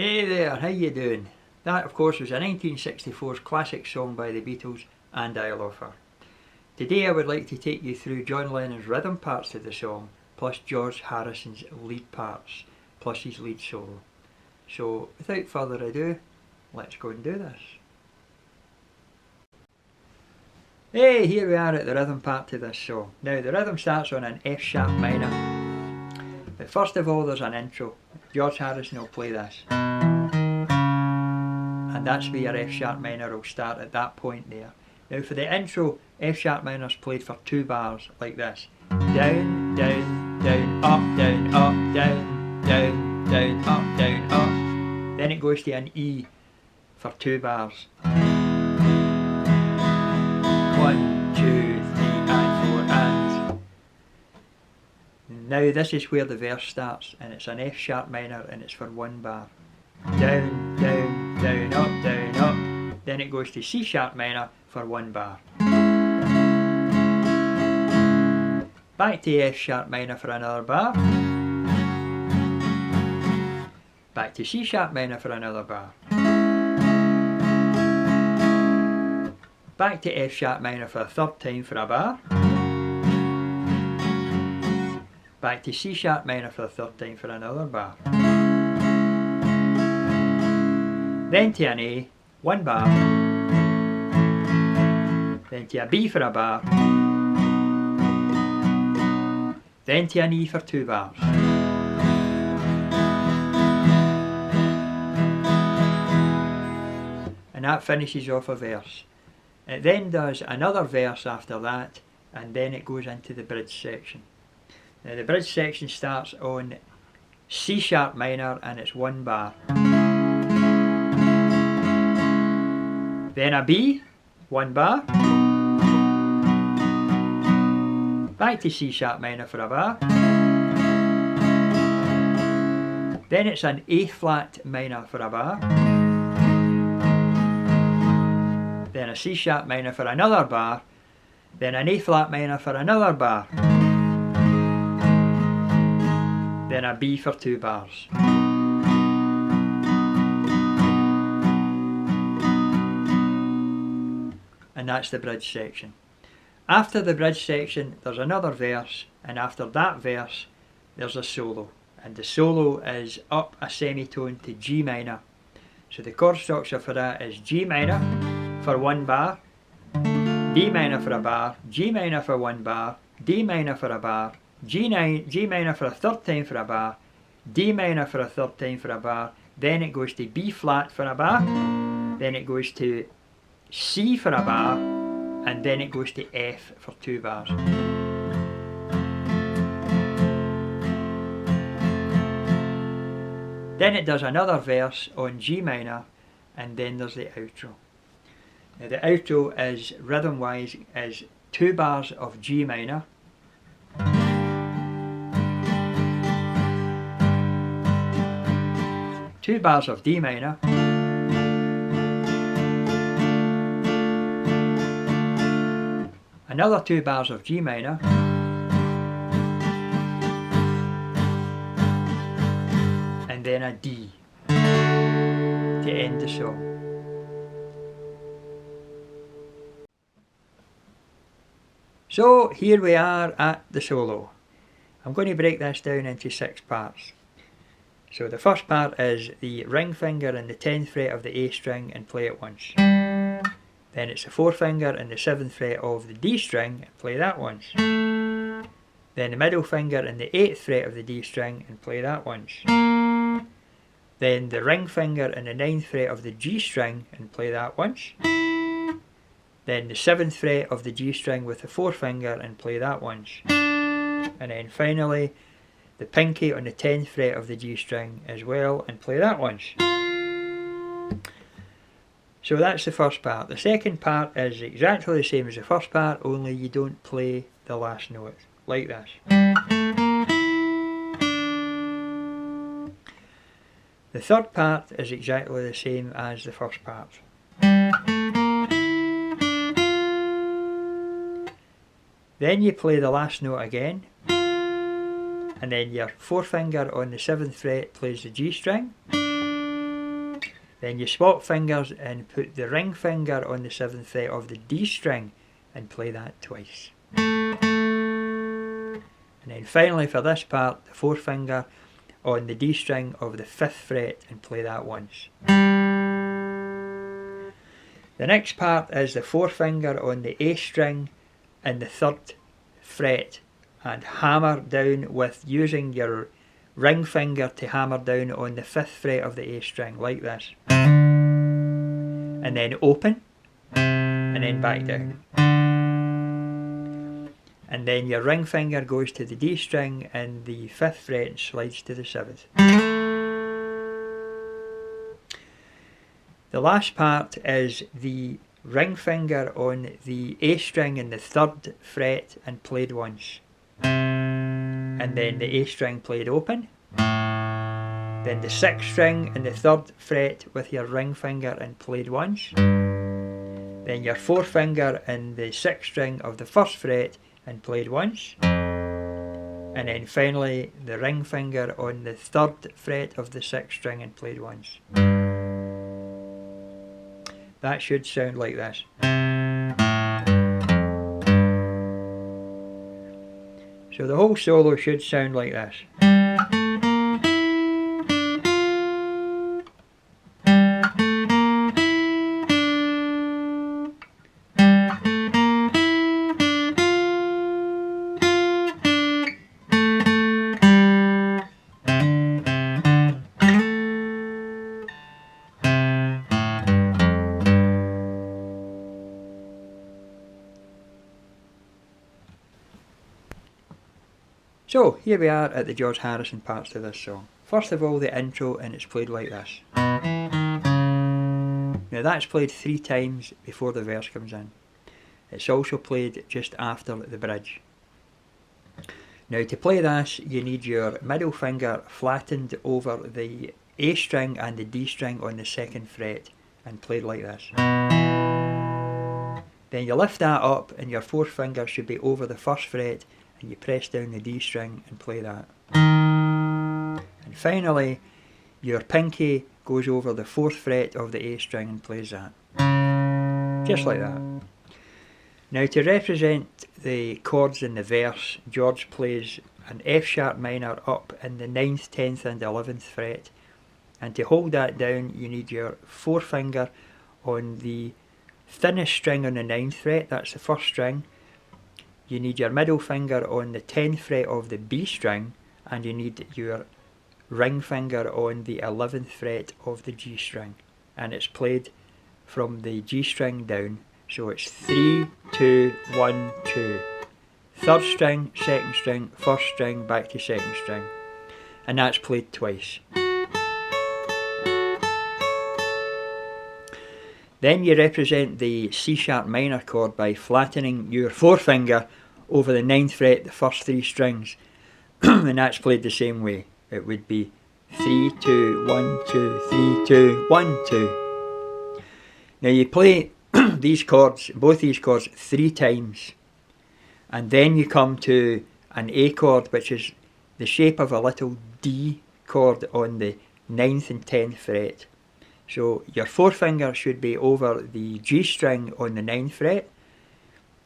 Hey there, how you doing? That of course was a 1964's classic song by the Beatles, and I Love Her. Today I would like to take you through John Lennon's rhythm parts to the song, plus George Harrison's lead parts, plus his lead solo. So without further ado, let's go and do this. Hey, here we are at the rhythm part to this song. Now the rhythm starts on an F sharp minor, but first of all there's an intro. George Harrison will play this. And that's where your F sharp minor will start at that point there. Now for the intro, F sharp minor is played for 2 bars like this. Down, down, down, up, down, up, down, down, down, up, down, up. Then it goes to an E for 2 bars. 1, 2, 3 and 4 and. Now this is where the verse starts, and it's an F sharp minor and it's for 1 bar. Down, down, down, up, down, up. Then it goes to C sharp minor for 1 bar. Back to F sharp minor for another bar. Back to C sharp minor for another bar. Back to F sharp minor for a 3rd time for a bar. Back to C sharp minor for a 3rd time for another bar. Then to an A, 1 bar. Then to a B for a bar. Then to an E for 2 bars. And that finishes off a verse. It then does another verse after that, and then it goes into the bridge section. Now the bridge section starts on C sharp minor and it's 1 bar. Then a B, 1 bar. Back to C sharp minor for a bar. Then it's an A flat minor for a bar. Then a C sharp minor for another bar. Then an A flat minor for another bar. Then a B for 2 bars. And that's the bridge section. After the bridge section there's another verse, and after that verse there's a solo, and the solo is up a semitone to G minor. So the chord structure for that is G minor for 1 bar, D minor for a bar, G minor for 1 bar, D minor for a bar, G minor for a 3rd time for a bar, D minor for a 3rd time for a bar, then it goes to B flat for a bar, then it goes to C for a bar, and then it goes to F for 2 bars. Then it does another verse on G minor, and then there's the outro. Now the outro is, rhythm wise, is 2 bars of G minor, two bars of D minor, another 2 bars of G minor, and then a D to end the song. So here we are at the solo. I'm going to break this down into 6 parts. So the first part is the ring finger and the 10th fret of the A string and play it once. Then it's the 4th and the 7th fret of the D string and play that once. Then the middle finger and the 8th fret of the D string and play that once. Then the ring finger and the 9th fret of the G string and play that once. Then the 7th fret of the G string with the 4th finger and play that once. And then finally the pinky on the 10th fret of the G string as well and play that once. So that's the first part. The second part is exactly the same as the first part, only you don't play the last note, like this. The third part is exactly the same as the first part. Then you play the last note again, and then your 4th finger on the 7th fret plays the G string, Then you swap fingers and put the ring finger on the 7th fret of the D string and play that twice. And then finally for this part, the 4th finger on the D string of the 5th fret and play that once. The next part is the 4th finger on the A string and the 3rd fret, and hammer down with using your ring finger to hammer down on the 5th fret of the A string like this. And then open, and then back down. And then your ring finger goes to the D string and the 5th fret and slides to the 7th. The last part is the ring finger on the A string and the 3rd fret and played once. And then the A string played open. Then the 6th string and the 3rd fret with your ring finger and played once. Then your 4th finger and the 6th string of the 1st fret and played once. And then finally the ring finger on the 3rd fret of the 6th string and played once. That should sound like this. So the whole solo should sound like this. So here we are at the George Harrison parts to this song. First of all, the intro, and it's played like this. Now that's played 3 times before the verse comes in. It's also played just after the bridge. Now to play this, you need your middle finger flattened over the A string and the D string on the 2nd fret and played like this. Then you lift that up and your 4th finger should be over the 1st fret, and you press down the D string and play that. And finally, your pinky goes over the 4th fret of the A string and plays that. Just like that. Now to represent the chords in the verse, George plays an F sharp minor up in the 9th, 10th and 11th fret. And to hold that down, you need your 4th finger on the thinnest string on the 9th fret, that's the 1st string. You need your middle finger on the 10th fret of the B string, and you need your ring finger on the 11th fret of the G string. And it's played from the G string down, so it's 3, 2, 1, 2. 3rd string, 2nd string, 1st string, back to 2nd string. And that's played twice. Then you represent the C sharp minor chord by flattening your 4th finger over the 9th fret, the first 3 strings. And that's played the same way. It would be 3, 2, 1, 2, 3, 2, 1, 2. Now you play these chords, both these chords, 3 times. And then you come to an A chord, which is the shape of a little D chord on the 9th and 10th fret. So your 4th finger should be over the G string on the 9th fret,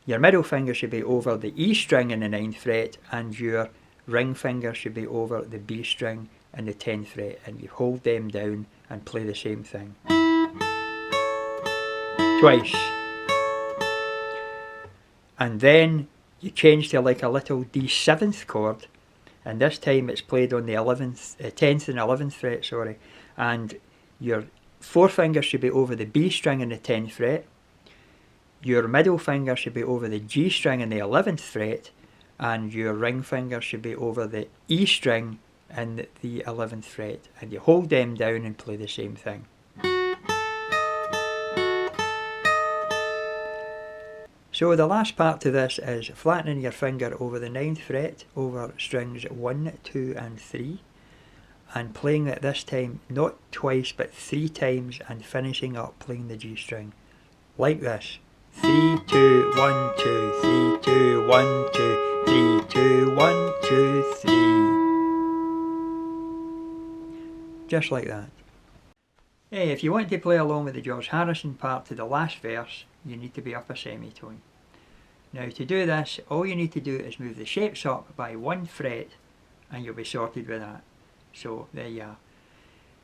your middle finger should be over the E string in the 9th fret, and your ring finger should be over the B string in the 10th fret, and you hold them down and play the same thing. Twice. And then you change to like a little D7th chord, and this time it's played on the 10th and 11th fret, sorry, and your 4th finger should be over the B string in the 10th fret, your middle finger should be over the G string in the 11th fret, and your ring finger should be over the E string in the 11th fret, and you hold them down and play the same thing. So the last part to this is flattening your finger over the 9th fret over strings 1, 2 and 3, and playing it this time not twice but 3 times, and finishing up playing the G string like this. 3, 2, 1, 2, 3, 2, 1, 2, 3, 2, 1, 2, 3. Just like that. If you want to play along with the George Harrison part to the last verse, you need to be up a semitone. Now to do this, all you need to do is move the shapes up by 1 fret and you'll be sorted with that. So there you are.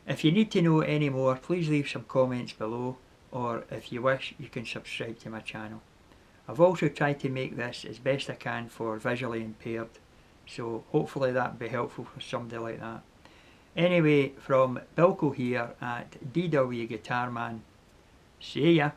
If you need to know any more, please leave some comments below, or if you wish you can subscribe to my channel. I've also tried to make this as best I can for visually impaired, so hopefully that will be helpful for somebody like that. Anyway, from Bilko here at DW Guitar Man, see ya!